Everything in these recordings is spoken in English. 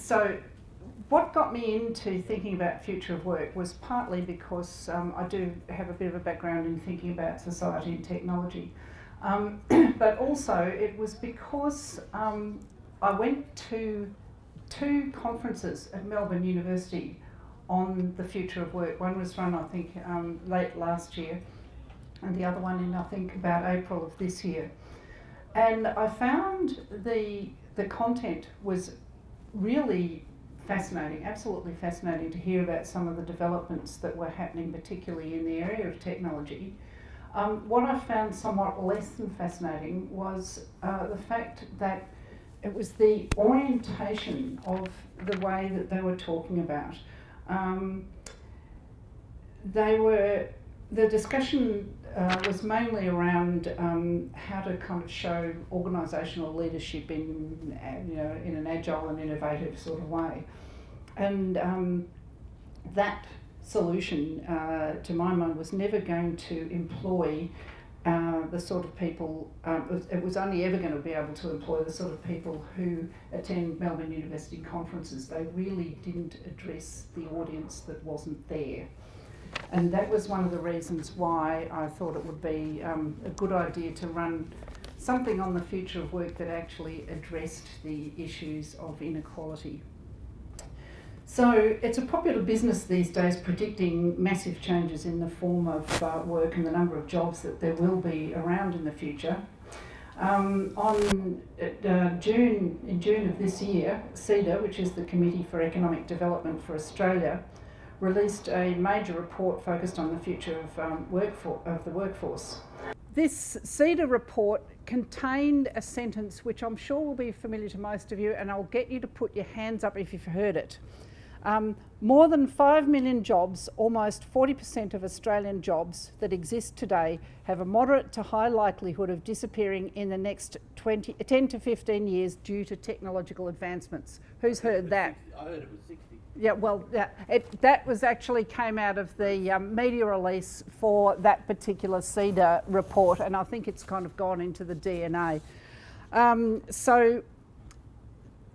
So what got me into thinking about future of work was partly because I do have a bit of a background in thinking about society and technology, but also it was because I went to 2 conferences at Melbourne University on the future of work. One was run, I think, late last year, and the other one in, I think, about April of this year. And I found the content was really fascinating, absolutely fascinating to hear about some of the developments that were happening, particularly in the area of technology. What I found somewhat less than fascinating was the fact that it was the orientation of the way that they were talking about. The discussion was mainly around how to kind of show organisational leadership in an agile and innovative sort of way, and that solution, to my mind, was never going to employ the sort of people. It was only ever going to be able to employ the sort of people who attend Melbourne University conferences. They really didn't address the audience that wasn't there. And that was one of the reasons why I thought it would be a good idea to run something on the future of work that actually addressed the issues of inequality. So it's a popular business these days predicting massive changes in the form of work and the number of jobs that there will be around in the future. In June of this year, CEDA, which is the Committee for Economic Development for Australia, released a major report focused on the future of the workforce. This CEDA report contained a sentence which I'm sure will be familiar to most of you, and I'll get you to put your hands up if you've heard it. More than 5 million jobs, almost 40% of Australian jobs that exist today, have a moderate to high likelihood of disappearing in the next 10 to 15 years due to technological advancements. Who's heard that? 60. I heard it was 60. Yeah, well, that was actually came out of the media release for that particular CEDA report, and I think it's kind of gone into the DNA. So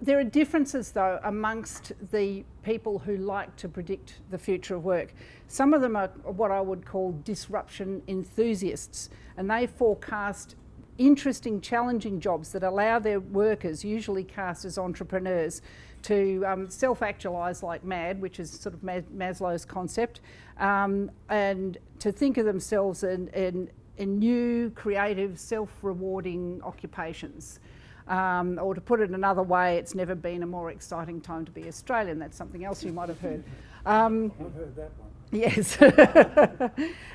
there are differences, though, amongst the people who like to predict the future of work. Some of them are what I would call disruption enthusiasts, and they forecast interesting, challenging jobs that allow their workers, usually cast as entrepreneurs, to self-actualise like mad, which is sort of Maslow's concept, and to think of themselves in new, creative, self-rewarding occupations. Or to put it another way, it's never been a more exciting time to be Australian. That's something else you might have heard. I've heard that one. Yes.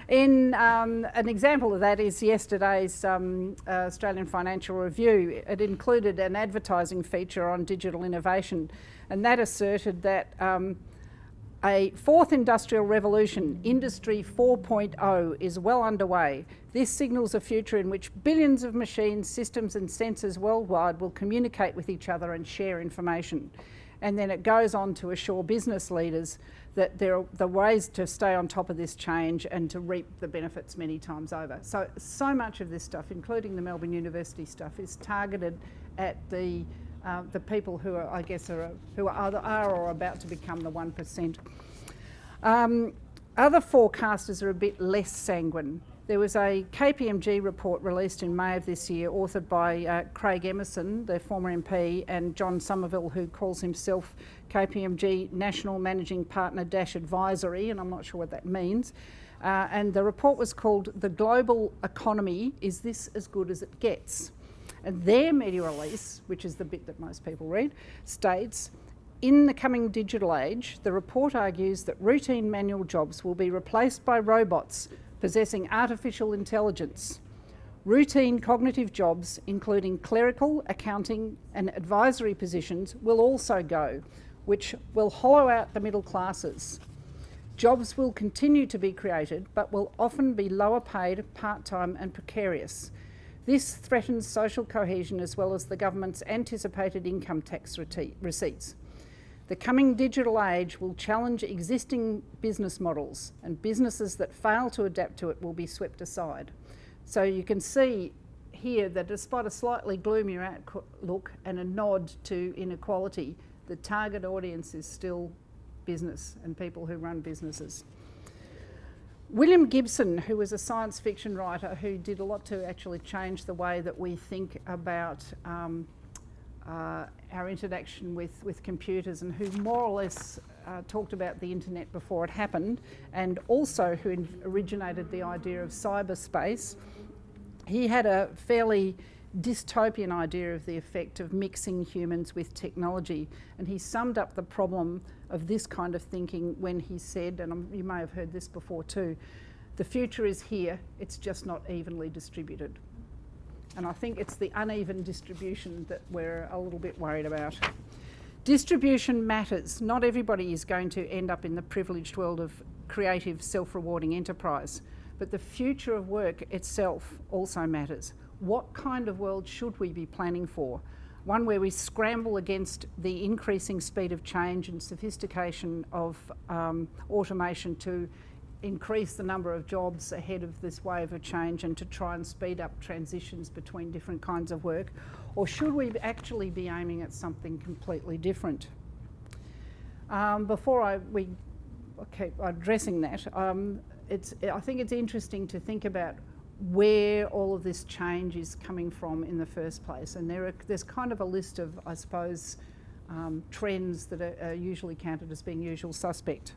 An example of that is yesterday's Australian Financial Review. It included an advertising feature on digital innovation, and that asserted that a fourth industrial revolution, Industry 4.0, is well underway. This signals a future in which billions of machines, systems and sensors worldwide will communicate with each other and share information. And then it goes on to assure business leaders that there are the ways to stay on top of this change and to reap the benefits many times over. So much of this stuff, including the Melbourne University stuff, is targeted at the people who are, I guess, are or about to become the 1%. Other forecasters are a bit less sanguine. There was a KPMG report released in May of this year, authored by Craig Emerson, the former MP, and John Somerville, who calls himself KPMG National Managing Partner - Advisory, and I'm not sure what that means. And the report was called "The Global Economy, Is This As Good As It Gets?" And their media release, which is the bit that most people read, states, in the coming digital age, the report argues that routine manual jobs will be replaced by robots possessing artificial intelligence. Routine cognitive jobs, including clerical, accounting and advisory positions, will also go, which will hollow out the middle classes. Jobs will continue to be created, but will often be lower paid, part-time and precarious. This threatens social cohesion as well as the government's anticipated income tax receipts. The coming digital age will challenge existing business models, and businesses that fail to adapt to it will be swept aside. So you can see here that despite a slightly gloomier outlook and a nod to inequality, The target audience is still business and people who run businesses. William Gibson, who was a science fiction writer who did a lot to actually change the way that we think about our interaction with computers, and who more or less talked about the internet before it happened, and also who originated the idea of cyberspace. He had a fairly dystopian idea of the effect of mixing humans with technology, and he summed up the problem of this kind of thinking when he said, and you may have heard this before too, the future is here, it's just not evenly distributed. And I think it's the uneven distribution that we're a little bit worried about. Distribution matters. Not everybody is going to end up in the privileged world of creative, self-rewarding enterprise, but the future of work itself also matters. What kind of world should we be planning for? One where we scramble against the increasing speed of change and sophistication of automation to increase the number of jobs ahead of this wave of change and to try and speed up transitions between different kinds of work? Or should we actually be aiming at something completely different? Before we keep addressing that, I think it's interesting to think about where all of this change is coming from in the first place. And there's kind of a list of, I suppose, trends that are usually counted as being usual suspect.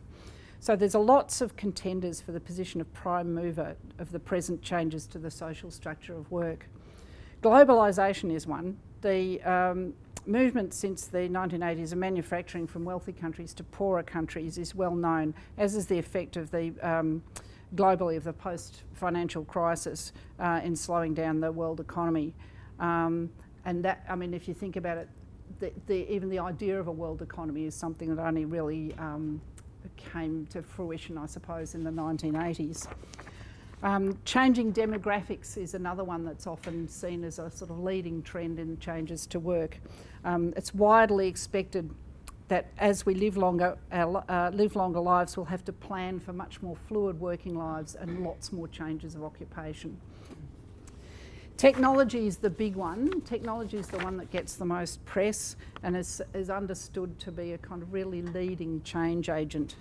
So there's lots of contenders for the position of prime mover of the present changes to the social structure of work. Globalisation is one. The movement since the 1980s of manufacturing from wealthy countries to poorer countries is well known, as is the effect of the globally of the post-financial crisis in slowing down the world economy. And that, I mean, if you think about it, even the idea of a world economy is something that only really came to fruition, I suppose, in the 1980s. Changing demographics is another one that's often seen as a sort of leading trend in changes to work. It's widely expected that as we live longer lives, we'll have to plan for much more fluid working lives and lots more changes of occupation. Technology is the big one. Technology is the one that gets the most press and is understood to be a kind of really leading change agent.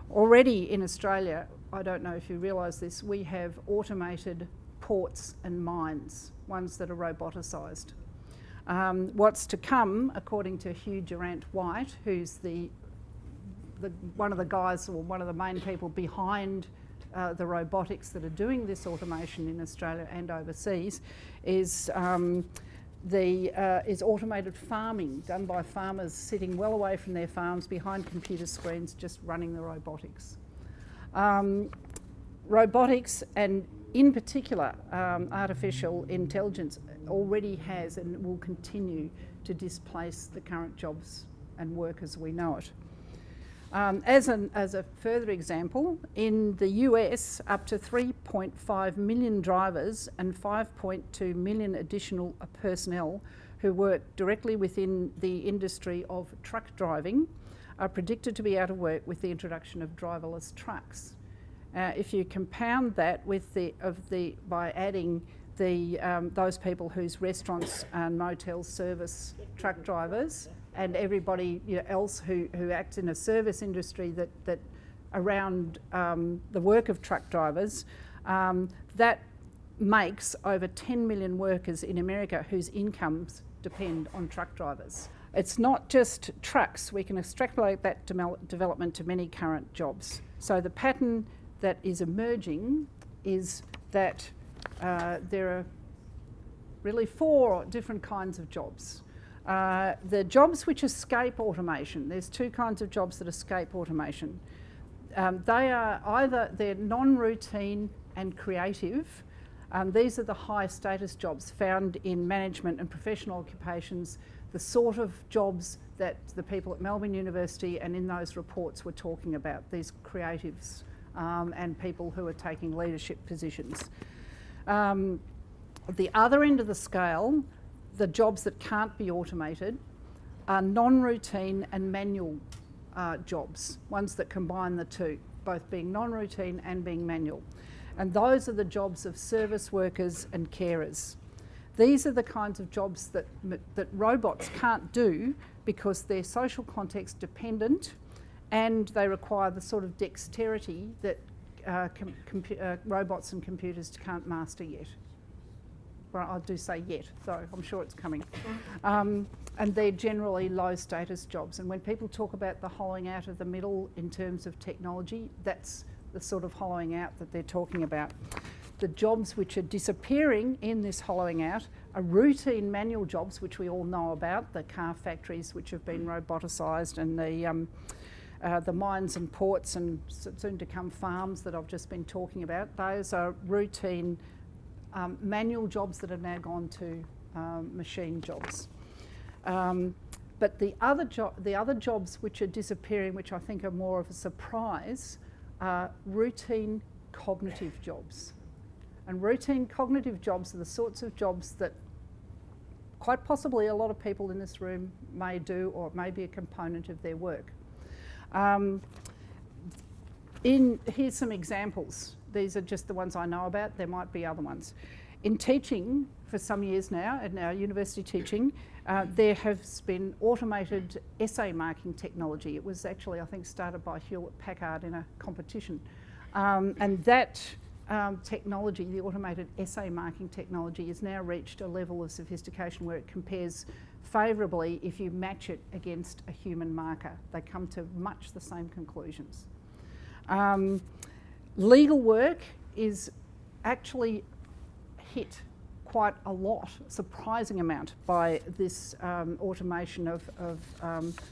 Already in Australia, I don't know if you realise this, we have automated ports and mines, ones that are roboticised. What's to come, according to Hugh Durant-White, who's one of the guys or one of the main people behind the robotics that are doing this automation in Australia and overseas, is automated farming done by farmers sitting well away from their farms behind computer screens just running the robotics. Robotics, and in particular artificial intelligence, already has and will continue to displace the current jobs and work as we know it. As a further example, in the US, up to 3.5 million drivers and 5.2 million additional personnel who work directly within the industry of truck driving are predicted to be out of work with the introduction of driverless trucks. If you compound that with by adding those people whose restaurants and motels service truck drivers, and everybody else who acts in a service industry that around the work of truck drivers, that makes over 10 million workers in America whose incomes depend on truck drivers. It's not just trucks. We can extrapolate that development to many current jobs. So the pattern that is emerging is that there are really 4 different kinds of jobs. The jobs which escape automation, there's 2 kinds of jobs that escape automation. They're non-routine and creative. These are the high status jobs found in management and professional occupations, the sort of jobs that the people at Melbourne University and in those reports were talking about, these creatives and people who are taking leadership positions. At the other end of the scale, the jobs that can't be automated are non-routine and manual jobs, ones that combine the two, both being non-routine and being manual. And those are the jobs of service workers and carers. These are the kinds of jobs that robots can't do because they're social context dependent and they require the sort of dexterity that robots and computers can't master yet. Well, I do say yet, though I'm sure it's coming. And they're generally low status jobs. And when people talk about the hollowing out of the middle in terms of technology, that's the sort of hollowing out that they're talking about. The jobs which are disappearing in this hollowing out are routine manual jobs, which we all know about, the car factories which have been roboticised, and the mines and ports and soon to come farms that I've just been talking about. Those are routine manual jobs that have now gone to machine jobs. But the other jobs which are disappearing, which I think are more of a surprise, are routine cognitive jobs. And routine cognitive jobs are the sorts of jobs that quite possibly a lot of people in this room may do, or may be a component of their work. Here's some examples. These are just the ones I know about. There might be other ones. In teaching for some years now, at our university teaching, there has been automated essay marking technology. It was actually, I think, started by Hewlett-Packard in a competition. And that technology, the automated essay marking technology, has now reached a level of sophistication where it compares favourably if you match it against a human marker. They come to much the same conclusions. Legal work is actually hit quite a lot, surprising amount, by this automation of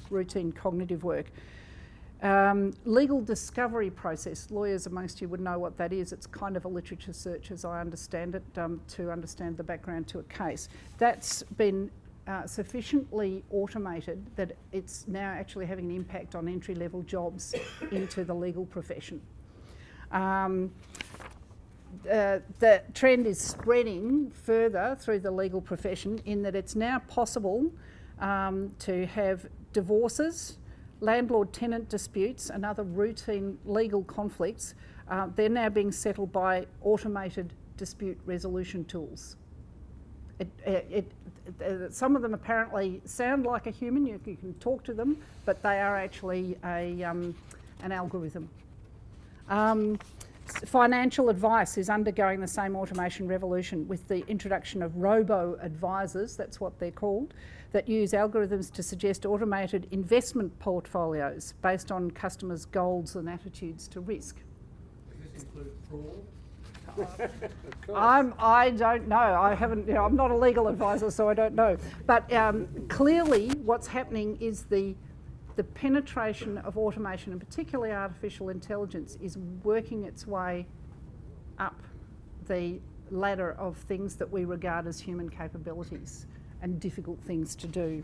routine cognitive work. Legal discovery process, lawyers amongst you would know what that is. It's kind of a literature search, as I understand it, to understand the background to a case. That's been sufficiently automated that it's now actually having an impact on entry-level jobs into the legal profession. The trend is spreading further through the legal profession in that it's now possible to have divorces, landlord-tenant disputes and other routine legal conflicts. They're now being settled by automated dispute resolution tools. Some of them apparently sound like a human, you can talk to them, but they are actually an algorithm. Financial advice is undergoing the same automation revolution with the introduction of Robo advisors, that's what they're called, that use algorithms to suggest automated investment portfolios based on customers' goals and attitudes to risk. Does this include fraud? I don't know. I haven't. I'm not a legal advisor, so I don't know. But clearly, what's happening is the penetration of automation, and particularly artificial intelligence, is working its way up the ladder of things that we regard as human capabilities and difficult things to do.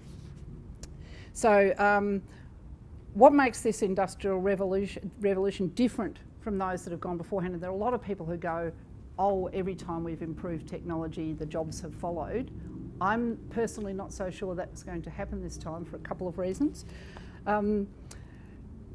So what makes this industrial revolution different from those that have gone beforehand? And there are a lot of people who go, oh, every time we've improved technology, the jobs have followed. I'm personally not so sure that's going to happen this time for a couple of reasons.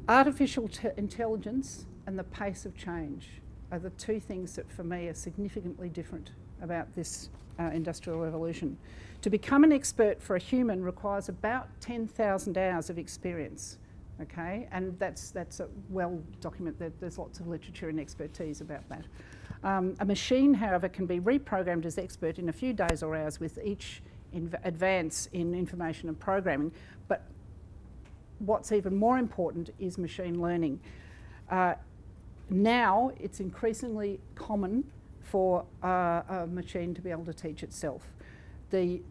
Artificial intelligence and the pace of change are the two things that for me are significantly different about this industrial revolution. To become an expert for a human requires about 10,000 hours of experience, okay? And that's a well documented, there's lots of literature and expertise about that. A machine, however, can be reprogrammed as expert in a few days or hours with each advance in information and programming. But what's even more important is machine learning. Now it's increasingly common for a machine to be able to teach itself. The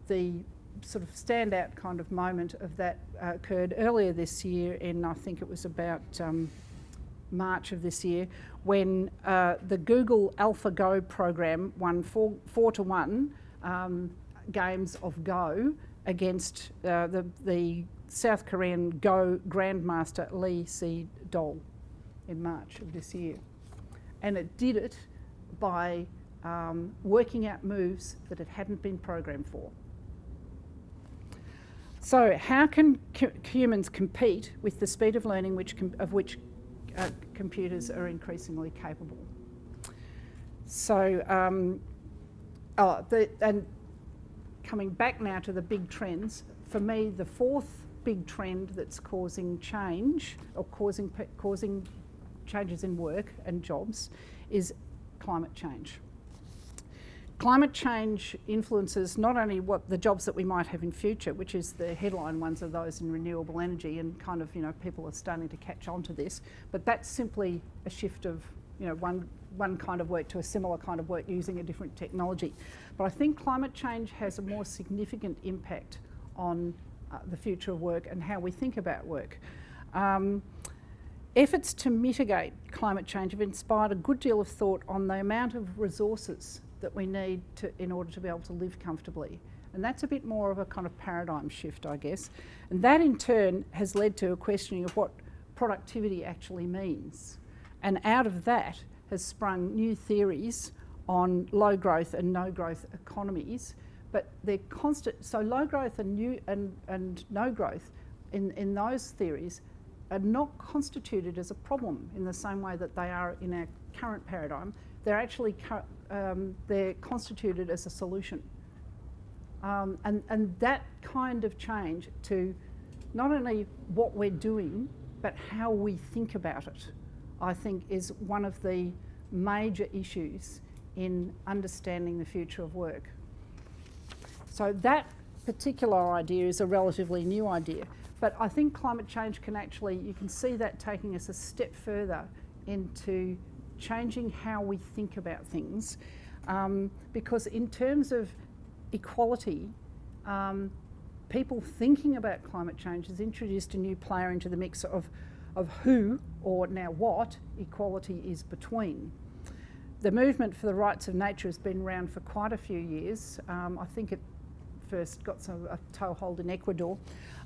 sort of standout kind of moment of that occurred earlier this year in, I think it was about March of this year, when the Google AlphaGo program won 4-1 games of Go against the South Korean Go Grandmaster Lee Se-dol in March of this year. And it did it by working out moves that it hadn't been programmed for. So how can humans compete with the speed of learning of which computers are increasingly capable? So, and coming back now to the big trends, for me the fourth big trend that's causing change or causing changes in work and jobs is climate change. Climate change influences not only what the jobs that we might have in future, which is the headline ones are those in renewable energy, and kind of, people are starting to catch on to this, but that's simply a shift of, one kind of work to a similar kind of work using a different technology. But I think climate change has a more significant impact on the future of work and how we think about work. Efforts to mitigate climate change have inspired a good deal of thought on the amount of resources that we need in order to be able to live comfortably. And that's a bit more of a kind of paradigm shift, I guess. And that in turn has led to a questioning of what productivity actually means. And out of that has sprung new theories on low growth and no growth economies. But they're constant, so low growth and no growth in those theories are not constituted as a problem in the same way that they are in our current paradigm. They're actually they're constituted as a solution. And that kind of change to not only what we're doing, but how we think about it, I think is one of the major issues in understanding the future of work. So that particular idea is a relatively new idea, but I think climate change can actually, you can see that taking us a step further into changing how we think about things, because in terms of equality, people thinking about climate change has introduced a new player into the mix of who, or now what, equality is between. The movement for the rights of nature has been around for quite a few years. I think it first got a toehold in Ecuador,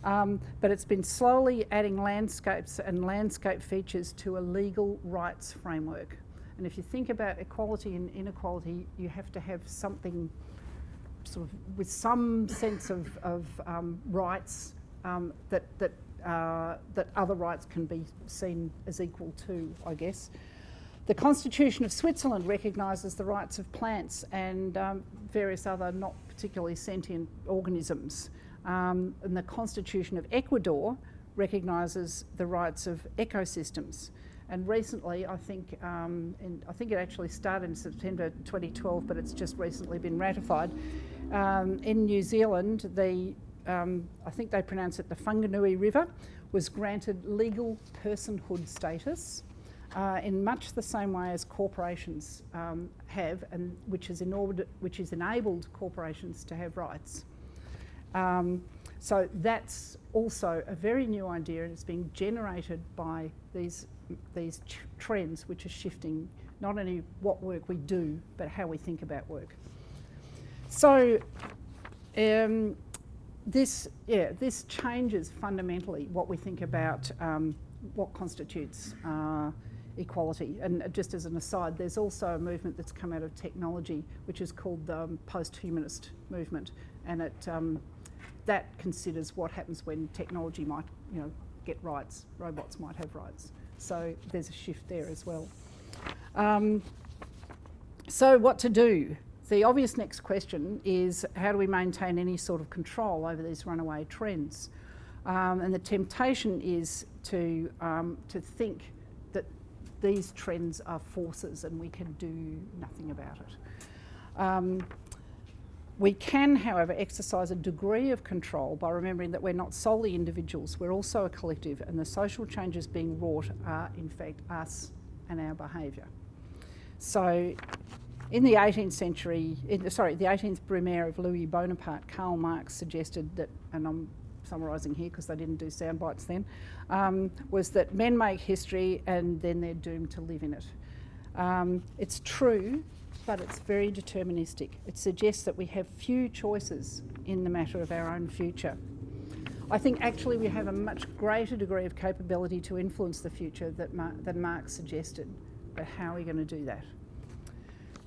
but it's been slowly adding landscapes and landscape features to a legal rights framework. And if you think about equality and inequality, you have to have something sort of with some sense of rights that other rights can be seen as equal to, I guess. The Constitution of Switzerland recognises the rights of plants and various other not particularly sentient organisms. And the Constitution of Ecuador recognises the rights of ecosystems. And recently, I think it actually started in September 2012, but it's just recently been ratified. In New Zealand, I think they pronounce it the Whanganui River, was granted legal personhood status in much the same way as corporations have, and which has enabled corporations to have rights. So that's also a very new idea, and it's being generated by these trends which are shifting not only what work we do, but how we think about work. So this changes fundamentally what we think about what constitutes equality. And just as an aside, there's also a movement that's come out of technology, which is called the post-humanist movement, and that considers what happens when technology might, get rights. Robots might have rights. So there's a shift there as well. So what to do? The obvious next question is, how do we maintain any sort of control over these runaway trends? And the temptation is to think that these trends are forces and we can do nothing about it. We can, however, exercise a degree of control by remembering that we're not solely individuals, we're also a collective, and the social changes being wrought are, in fact, us and our behaviour. So, in the 18th century, the 18th Brumaire of Louis Bonaparte, Karl Marx suggested that, and I'm summarising here because they didn't do sound bites then, was that men make history and then they're doomed to live in it. It's true, but it's very deterministic. It suggests that we have few choices in the matter of our own future. I think actually we have a much greater degree of capability to influence the future than Marx suggested, but how are we going to do that?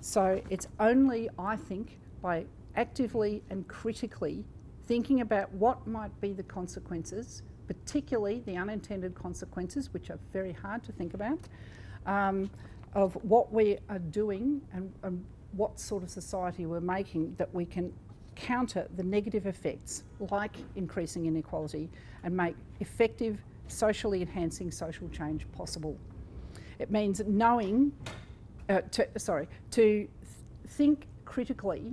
So it's only, I think, by actively and critically thinking about what might be the consequences, particularly the unintended consequences, which are very hard to think about, of what we are doing and what sort of society we're making, that we can counter the negative effects, like increasing inequality, and make effective, socially enhancing social change possible. It means knowing, to think critically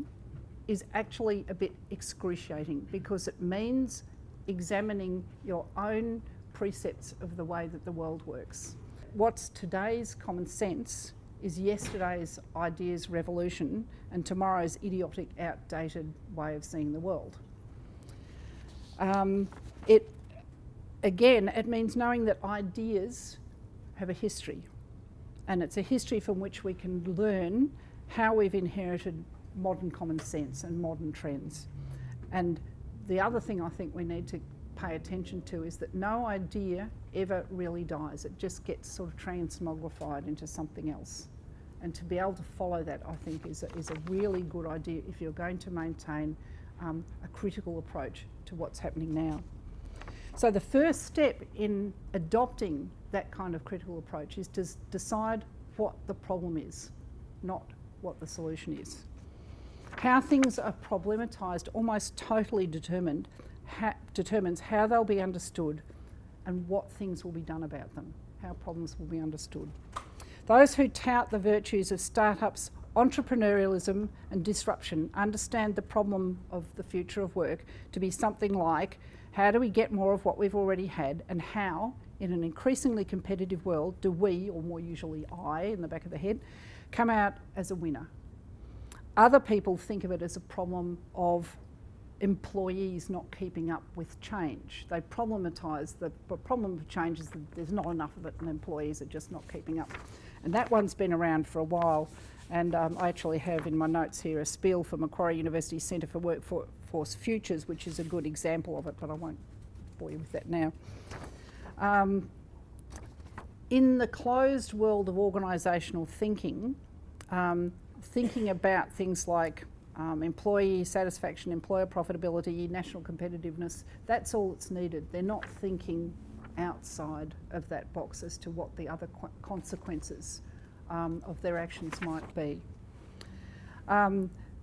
is actually a bit excruciating, because it means examining your own precepts of the way that the world works. What's today's common sense is yesterday's ideas revolution and tomorrow's idiotic, outdated way of seeing the world. It means knowing that ideas have a history, and it's a history from which we can learn how we've inherited modern common sense and modern trends. And the other thing I think we need to pay attention to is that no idea ever really dies. It just gets sort of transmogrified into something else. And to be able to follow that, I think, is a really good idea if you're going to maintain a critical approach to what's happening now. So the first step in adopting that kind of critical approach is to decide what the problem is, not what the solution is. How things are problematized almost totally determines how they'll be understood and what things will be done about them, how problems will be understood. Those who tout the virtues of startups, entrepreneurialism and disruption understand the problem of the future of work to be something like, how do we get more of what we've already had, and how, in an increasingly competitive world, do we, or more usually I in the back of the head, come out as a winner. Other people think of it as a problem of employees not keeping up with change. They problematise the problem of change is that there's not enough of it and employees are just not keeping up. And that one's been around for a while, and I actually have in my notes here a spiel from Macquarie University Centre for Workforce Futures, which is a good example of it, but I won't bore you with that now. In the closed world of organisational thinking, thinking about things like employee satisfaction, employer profitability, national competitiveness, that's all that's needed. They're not thinking outside of that box as to what the other consequences of their actions might be.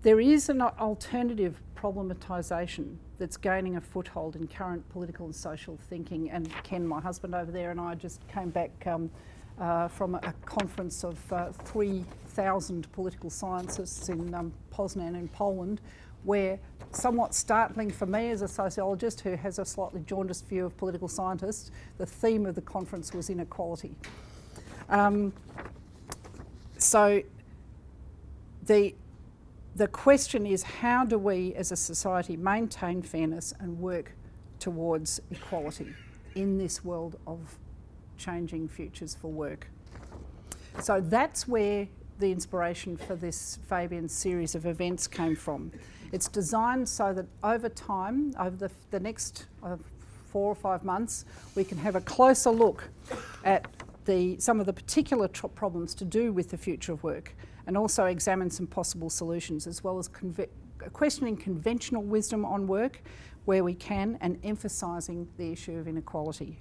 There is an alternative problematisation that's gaining a foothold in current political and social thinking, and Ken, my husband over there, and I just came back from a conference of 3,000 political scientists in Poznan in Poland, where, somewhat startling for me as a sociologist who has a slightly jaundiced view of political scientists, the theme of the conference was inequality. So the question is, how do we as a society maintain fairness and work towards equality in this world of changing futures for work? So that's where the inspiration for this Fabians series of events came from. It's designed so that over time, over the next 4 or 5 months, we can have a closer look at some of the particular problems to do with the future of work, and also examine some possible solutions, as well as questioning conventional wisdom on work where we can, and emphasising the issue of inequality.